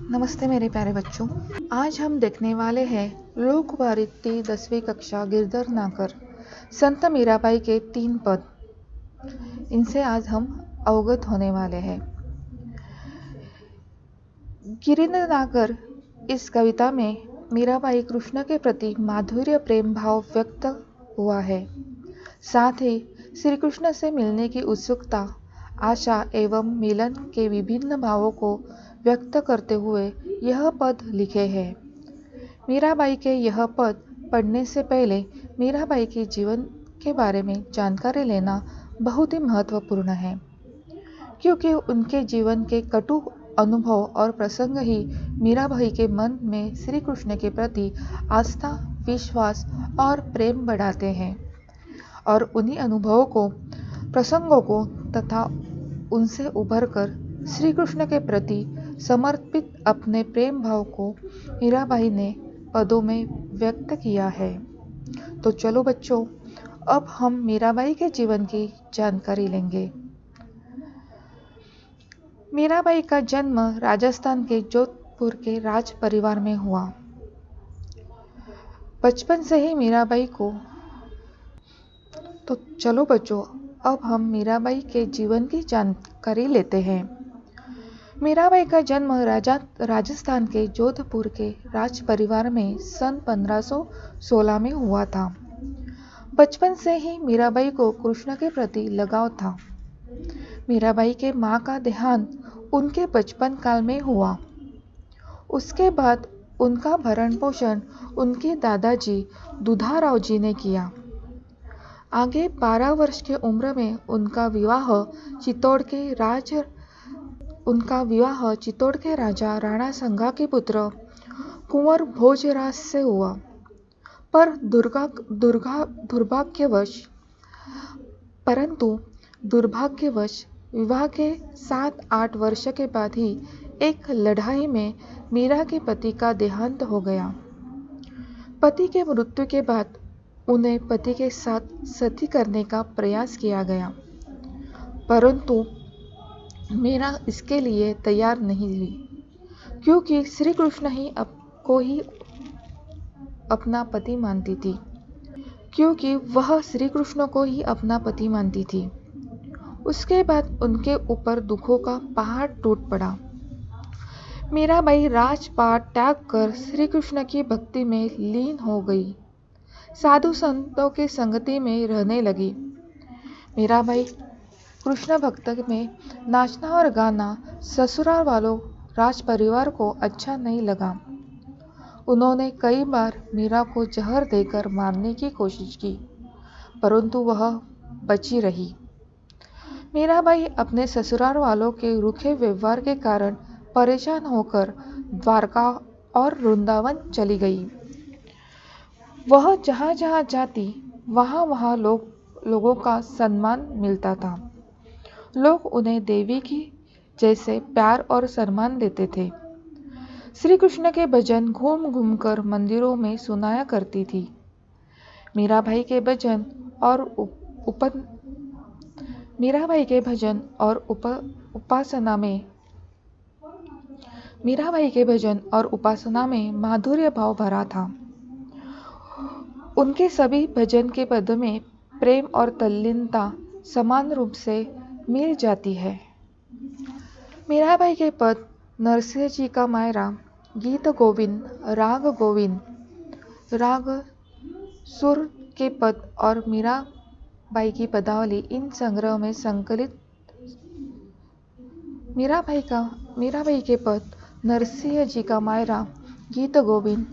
नमस्ते मेरे प्यारे बच्चों। आज हम देखने वाले हैं लोक वारित्री 10वीं कक्षा गिरधर नागर संत मीराबाई के 3 पद। इनसे आज हम अवगत होने वाले हैं। गिरधर नागर इस कविता में मीराबाई कृष्ण के प्रति माधुर्य प्रेम भाव व्यक्त हुआ है। साथ ही श्री कृष्ण से मिलने की उत्सुकता, आशा एवं मिलन के विभिन्न भावों को व्यक्त करते हुए यह पद लिखे हैं। मीराबाई के यह पद पढ़ने से पहले मीराबाई के जीवन के बारे में जानकारी लेना बहुत ही महत्वपूर्ण है, क्योंकि उनके जीवन के कटु अनुभव और प्रसंग ही मीराबाई के मन में श्री कृष्ण के प्रति आस्था, विश्वास और प्रेम बढ़ाते हैं और उन्हीं अनुभवों को, प्रसंगों को तथा उनसे उभरकर श्री कृष्ण के प्रति समर्पित अपने प्रेम भाव को मीराबाई ने पदों में व्यक्त किया है। तो चलो बच्चों, अब हम मीराबाई के जीवन की जानकारी लेंगे। मीराबाई का जन्म राजस्थान के जोधपुर के राज परिवार में हुआ। बचपन से ही मीराबाई को तो चलो बच्चों, अब हम मीराबाई के जीवन की जानकारी लेते हैं। मीराबाई का जन्म राजस्थान के जोधपुर के राज परिवार में सन 1516 में हुआ था। बचपन से ही मीराबाई को कृष्ण के प्रति लगाव था। मीराबाई के मां का देहांत उनके बचपन काल में हुआ। उसके बाद उनका भरण पोषण उनके दादाजी दुधाराव जी ने किया। आगे 12 वर्ष की उम्र में उनका विवाह चित्तौड़ के राजा राणा संगा के पुत्र कुंवर भोजराज से हुआ, पर दुर्भाग्यवश विवाह के 7-8 वर्ष के बाद ही एक लड़ाई में मीरा के पति का देहांत हो गया। पति के मृत्यु के बाद उन्हें पति के साथ सती करने का प्रयास किया गया, परंतु मीरा इसके लिए तैयार नहीं हुई, क्योंकि श्री कृष्ण को ही अपना पति मानती थी। उसके बाद उनके ऊपर दुखों का पहाड़ टूट पड़ा। मीराबाई राजपाट त्याग कर श्री कृष्ण की भक्ति में लीन हो गई, साधु संतों की संगति में रहने लगी। मीराबाई कृष्ण भक्त में नाचना और गाना ससुराल वालों राज परिवार को अच्छा नहीं लगा। उन्होंने कई बार मीरा को जहर देकर मारने की कोशिश की, परंतु वह बची रही। मीराबाई अपने ससुराल वालों के रूखे व्यवहार के कारण परेशान होकर द्वारका और वृंदावन चली गई। वह जहाँ जहाँ जाती वहाँ लोगों का सम्मान मिलता था। लोग उन्हें देवी की जैसे प्यार और सम्मान देते थे। श्री कृष्ण के भजन घूम घूम कर मंदिरों में सुनाया करती थी। मीराबाई के भजन और उपासना में माधुर्य भाव भरा था। उनके सभी भजन के पद में प्रेम और तल्लीनता समान रूप से मिल जाती है। मीराबाई के पद नरसिंह जी का मायरा, गीत गोविंद, राग सुर के पद और मीराबाई की पदावली इन संग्रह में संकलित। मीराबाई के पद नरसिंह जी का मायरा, गीत गोविंद,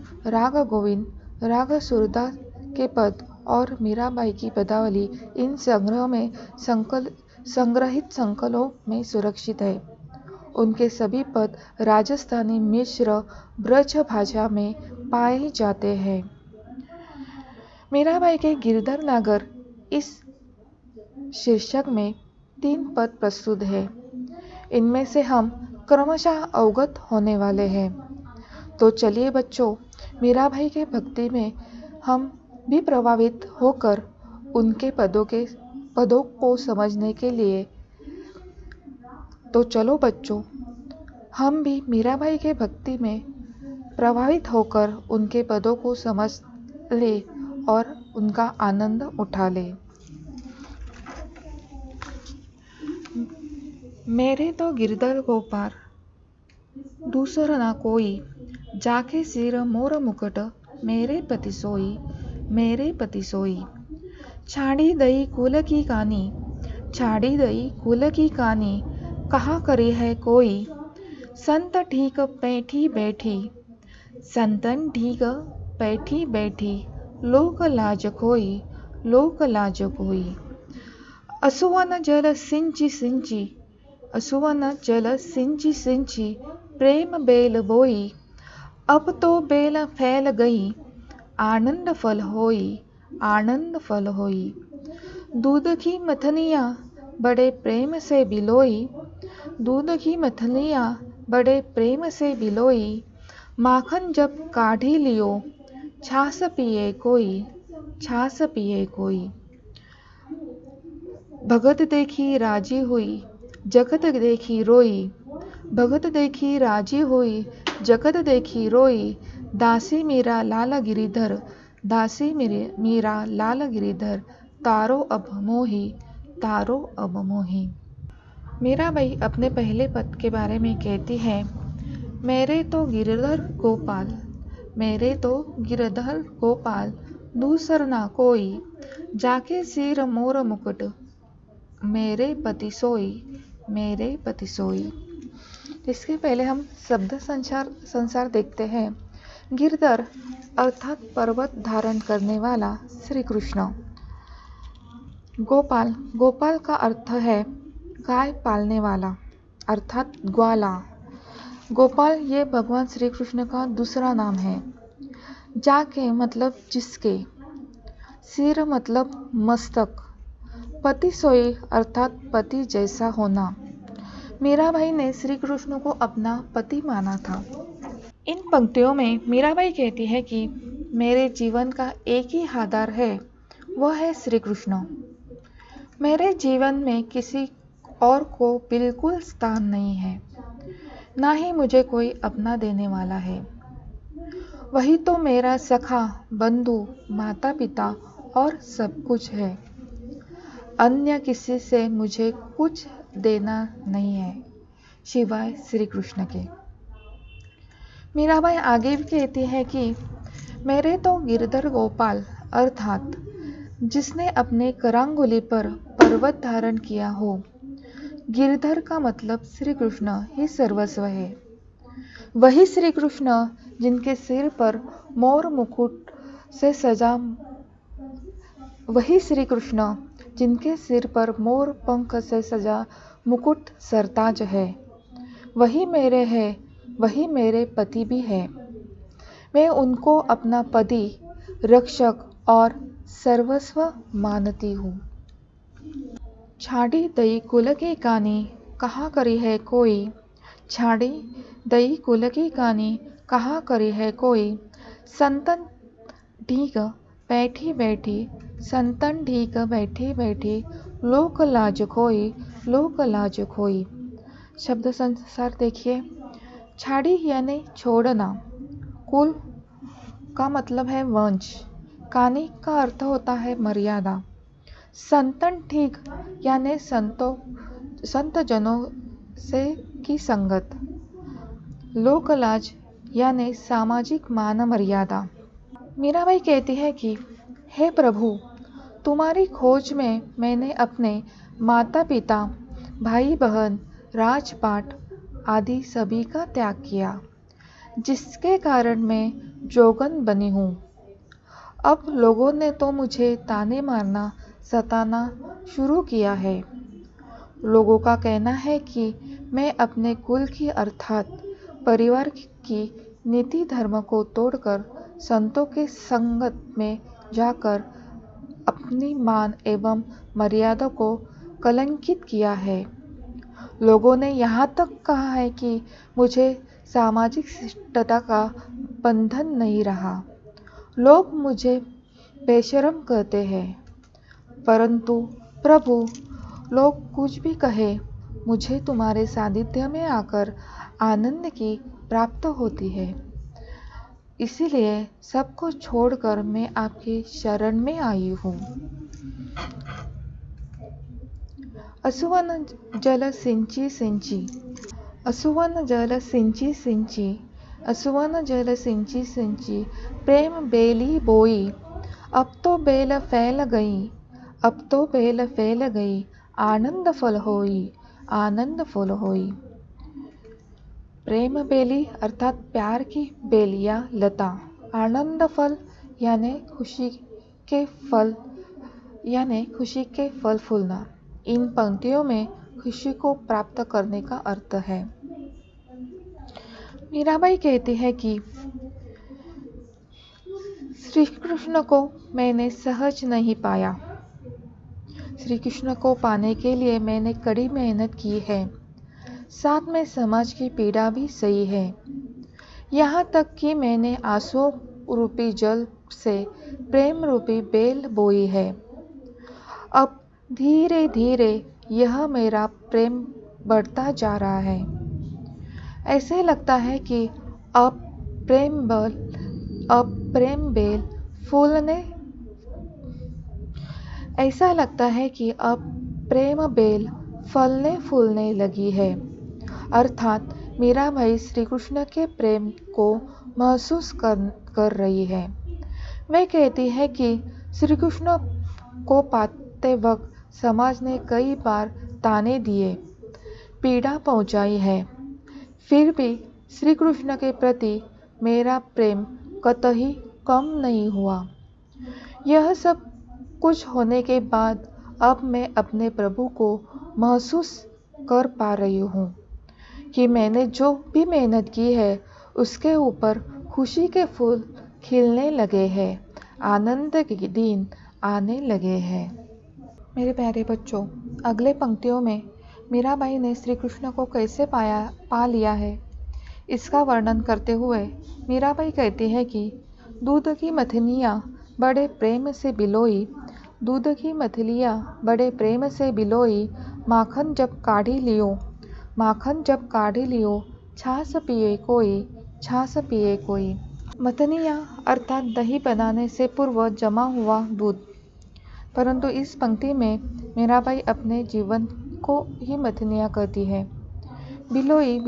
राग सुरदास के पद और मीराबाई की पदावली इन संग्रह में संग्रहित संकलों में सुरक्षित है। उनके सभी पद राजस्थानी मिश्र ब्रज भाषा में पाए जाते हैं। मीराबाई के गिरधर नागर इस शीर्षक में 3 पद प्रस्तुत है। इनमें से हम क्रमशः अवगत होने वाले हैं। तो चलिए बच्चों, मीराबाई के भक्ति में हम भी प्रभावित होकर उनके पदों को समझने के लिए तो चलो बच्चों, हम भी मीराबाई के भक्ति में प्रभावित होकर उनके पदों को समझ ले और उनका आनंद उठा ले। मेरे तो गिरधर गोपाल दूसरा ना कोई, जाके सिर मोर मुकुट मेरे पति सोई, मेरे पति सोई। छाड़ी दई कुल की कानी, छाड़ी दई कुल की कानी, कहा करे है कोई। संत ठीक बैठी बैठी, संतन ठीक बैठी बैठी, लोक लाज खोई, लोक लाज खोई। असुवन जल सिंची सिंची, असुवन जल सिंची सिंची, प्रेम बेल बोई। अब तो बेल फैल गई, आनंद फल होई, आनंद फल होई। दूध की मथनिया बड़े प्रेम से बिलोई, दूध की मथनिया बड़े प्रेम से बिलोई। माखन जब काढ़ी लियो, छाछ पिए कोई, छाछ पिए कोई। भगत देखी राजी हुई, जगत देखी रोई, भगत देखी राजी हुई, जगत देखी रोई। दासी मीरा लाल गिरिधर, दासी मीरा लाल गिरिधर, तारो अब मोही, तारो अब मोही। मीराबाई अपने पहले पद के बारे में कहती है, मेरे तो गिरधर गोपाल, मेरे तो गिरधर गोपाल दूसर ना कोई, जाके सिर मोर मुकुट मेरे पति सोई, मेरे पति सोई। इसके पहले हम शब्द संसार देखते हैं। गिरधर अर्थात पर्वत धारण करने वाला श्री कृष्ण। गोपाल, गोपाल का अर्थ है गाय पालने वाला अर्थात ग्वाला। गोपाल ये भगवान श्री कृष्ण का दूसरा नाम है। जाके मतलब जिसके, सिर मतलब मस्तक, पति सोई अर्थात पति जैसा होना। मीराबाई ने श्री कृष्ण को अपना पति माना था। इन पंक्तियों में मीराबाई कहती है कि मेरे जीवन का एक ही आधार है, वह है श्री कृष्ण। मेरे जीवन में किसी और को बिल्कुल स्थान नहीं है, ना ही मुझे कोई अपना देने वाला है। वही तो मेरा सखा, बंधु, माता पिता और सब कुछ है। अन्य किसी से मुझे कुछ देना नहीं है सिवाय श्री कृष्ण के। मीराबाई आगे भी कहती है कि मेरे तो गिरधर गोपाल अर्थात जिसने अपने करांगुली पर पर्वत धारण किया हो। गिरधर का मतलब श्री कृष्ण ही सर्वस्व है। वही श्री कृष्ण जिनके सिर पर मोर मुकुट से सजा, वही श्री कृष्ण जिनके सिर पर मोर पंख से सजा मुकुट सरताज है। वही मेरे है, वही मेरे पति भी है। मैं उनको अपना पति, रक्षक और सर्वस्व मानती हूँ। छाड़ी दई कुल की कानी, कहा करी है कोई, छाड़ी दई कुल की कानी, कहा करी है कोई। संतन ठीक बैठी बैठी, संतन ठीक बैठी बैठी, लोक लाज खोई, लोक लाज खोई। शब्द संसार देखिए। छाड़ी यानी छोड़ना, कुल का मतलब है वंश, कानी का अर्थ होता है मर्यादा। संतन ठीक यानी संत जनों से की संगत। लोकलाज यानी सामाजिक मान मर्यादा। मीराबाई कहती है कि हे प्रभु, तुम्हारी खोज में मैंने अपने माता पिता, भाई बहन, राजपाट आदि सभी का त्याग किया, जिसके कारण मैं जोगन बनी हूँ। अब लोगों ने तो मुझे ताने मारना, सताना शुरू किया है। लोगों का कहना है कि मैं अपने कुल की अर्थात परिवार की नीति धर्म को तोड़कर संतों के संगत में जाकर अपनी मान एवं मर्यादा को कलंकित किया है। लोगों ने यहाँ तक कहा है कि मुझे सामाजिक शिष्टता का बंधन नहीं रहा। लोग मुझे बेशर्म कहते हैं, परंतु प्रभु, लोग कुछ भी कहे, मुझे तुम्हारे सानिध्य में आकर आनंद की प्राप्त होती है। इसीलिए सबको छोड़कर मैं आपकी शरण में आई हूँ। असुवन जल सिंची सिंची, असुवन जल सिंची सिंची, असुवन जल सिंची सिंची, प्रेम बेली बोई, अब तो बेल फैल गई, अब तो बेल फैल गई, आनंद फल होई, आनंद फल होई। प्रेम बेली अर्थात प्यार की बेल या लता, आनंद फल यानी खुशी के फल, यानी खुशी के फल फूलना। इन पंक्तियों में खुशी को प्राप्त करने का अर्थ है। मीराबाई कहती है कि श्री कृष्ण को मैंने सहज नहीं पाया। श्री कृष्ण को पाने के लिए मैंने कड़ी मेहनत की है, साथ में समाज की पीड़ा भी सही है। यहाँ तक कि मैंने आंसू रूपी जल से प्रेम रूपी बेल बोई है। अब धीरे धीरे यह मेरा प्रेम बढ़ता जा रहा है। ऐसे लगता है कि अब प्रेम बेल फूलने, ऐसा लगता है कि अब प्रेम बेल फलने फूलने लगी है। अर्थात मीराबाई श्री कृष्ण के प्रेम को महसूस कर रही है। वह कहती है कि श्री कृष्ण को पाते वक्त समाज ने कई बार ताने दिए, पीड़ा पहुंचाई है, फिर भी श्री कृष्ण के प्रति मेरा प्रेम कतई कम नहीं हुआ। यह सब कुछ होने के बाद अब मैं अपने प्रभु को महसूस कर पा रही हूँ कि मैंने जो भी मेहनत की है उसके ऊपर खुशी के फूल खिलने लगे हैं, आनंद के दिन आने लगे हैं। मेरे प्यारे बच्चों, अगले पंक्तियों में मीराबाई ने श्री कृष्ण को कैसे पा लिया है, इसका वर्णन करते हुए मीराबाई कहती है कि दूध की मथनियाँ बड़े प्रेम से बिलोई, दूध की मथलियाँ बड़े प्रेम से बिलोई, माखन जब काढ़ी लियो, माखन जब काढ़ी लियो, छाछ पिए कोई, छाछ पिए कोई। मथनियाँ अर्थात दही बनाने से पूर्व जमा हुआ दूध। परंतु इस पंक्ति में मीराबाई अपने जीवन को ही मथनियाँ कहती है। बिलोई,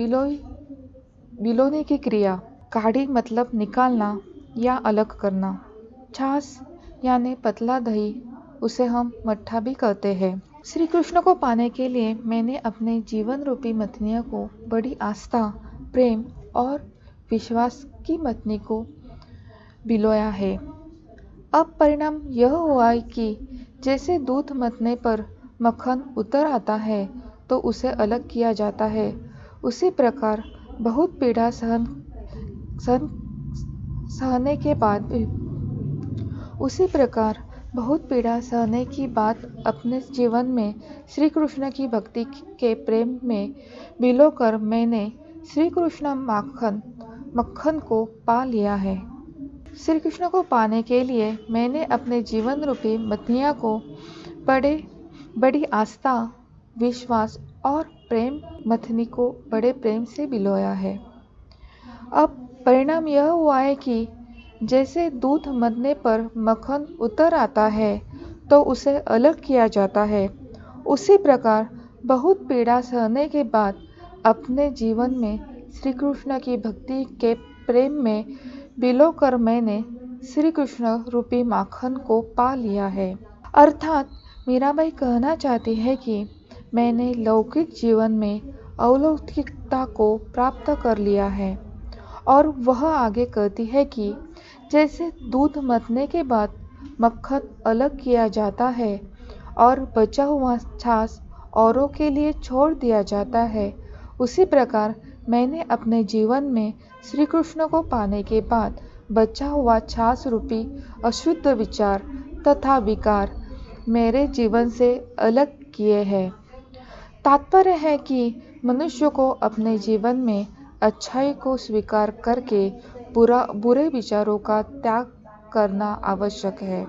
बिलोने की क्रिया। काढ़ी मतलब निकालना या अलग करना। छाछ यानी पतला दही, उसे हम मट्ठा भी कहते हैं। श्री कृष्ण को पाने के लिए मैंने अपने जीवन रूपी मथनिया को बड़ी आस्था, प्रेम और विश्वास की मथनी को बिलोया है। अब परिणाम यह हुआ कि जैसे दूध मथने पर मक्खन उतर आता है तो उसे अलग किया जाता है, उसी प्रकार बहुत पीड़ा सहने की बात अपने जीवन में श्री कृष्ण की भक्ति के प्रेम में बिलोकर मैंने श्री कृष्ण मक्खन को पा लिया है। श्री कृष्ण को पाने के लिए मैंने अपने जीवन रूपी मथनिया को बड़ी आस्था, विश्वास और प्रेम मथनी को बड़े प्रेम से बिलोया है। अब परिणाम यह हुआ है कि जैसे दूध मथने पर मक्खन उतर आता है तो उसे अलग किया जाता है, उसी प्रकार बहुत पीड़ा सहने के बाद अपने जीवन में श्री कृष्ण की भक्ति के प्रेम में बिलोकर मैंने श्री कृष्ण रूपी माखन को पा लिया है। अर्थात मीराबाई कहना चाहती है कि मैंने लौकिक जीवन में अलौकिकता को प्राप्त कर लिया है। और वह आगे कहती है कि जैसे दूध मथने के बाद मक्खन अलग किया जाता है और बचा हुआ छाछ औरों के लिए छोड़ दिया जाता है, उसी प्रकार मैंने अपने जीवन में श्री कृष्ण को पाने के बाद बचा हुआ छाछ रूपी अशुद्ध विचार तथा विकार मेरे जीवन से अलग किए हैं। तात्पर्य है कि मनुष्य को अपने जीवन में अच्छाई को स्वीकार करके बुरे विचारों का त्याग करना आवश्यक है।